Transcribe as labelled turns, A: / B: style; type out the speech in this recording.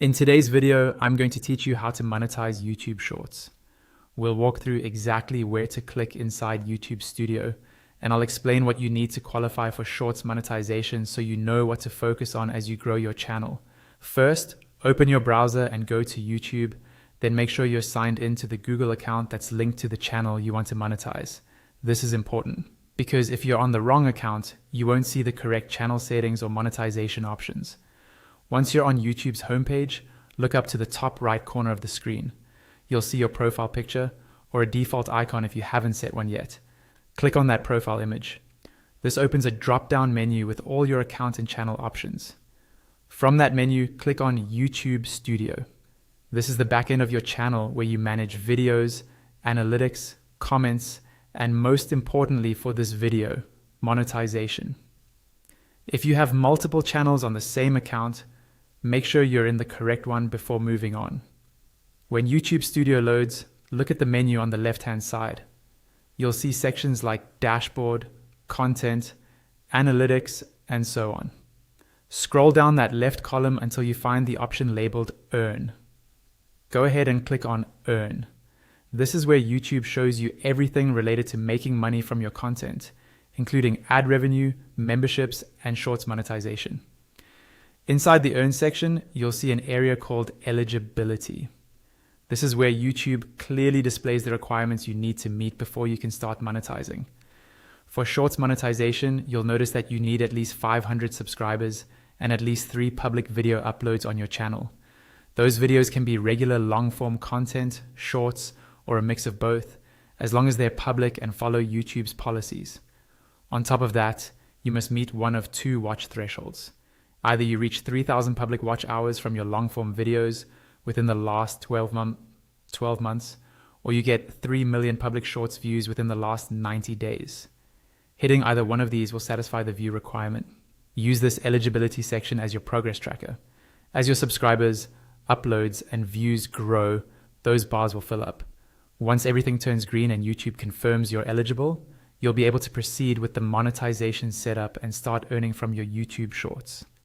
A: In today's video, I'm going to teach you how to monetize YouTube Shorts. We'll walk through exactly where to click inside YouTube Studio, and I'll explain what you need to qualify for Shorts monetization so you know what to focus on as you grow your channel. First, open your browser and go to YouTube, then make sure you're signed into the Google account that's linked to the channel you want to monetize. This is important because if you're on the wrong account, you won't see the correct channel settings or monetization options. Once you're on YouTube's homepage, look up to the top right corner of the screen. You'll see your profile picture or a default icon if you haven't set one yet. Click on that profile image. This opens a drop-down menu with all your account and channel options. From that menu, click on YouTube Studio. This is the back end of your channel where you manage videos, analytics, comments, and most importantly for this video, monetization. If you have multiple channels on the same account, make sure you're in the correct one before moving on. When YouTube Studio loads, look at the menu on the left-hand side. You'll see sections like Dashboard, Content, Analytics, and so on. Scroll down that left column until you find the option labeled Earn. Go ahead and click on Earn. This is where YouTube shows you everything related to making money from your content, including ad revenue, memberships, and Shorts monetization. Inside the Earn section, you'll see an area called Eligibility. This is where YouTube clearly displays the requirements you need to meet before you can start monetizing. For Shorts monetization, you'll notice that you need at least 500 subscribers and at least 3 public video uploads on your channel. Those videos can be regular long-form content, shorts, or a mix of both, as long as they're public and follow YouTube's policies. On top of that, you must meet one of 2 watch thresholds. Either you reach 3,000 public watch hours from your long-form videos within the last 12 months, or you get 3 million public shorts views within the last 90 days. Hitting either one of these will satisfy the view requirement. Use this eligibility section as your progress tracker. As your subscribers, uploads, and views grow, those bars will fill up. Once everything turns green and YouTube confirms you're eligible, you'll be able to proceed with the monetization setup and start earning from your YouTube Shorts.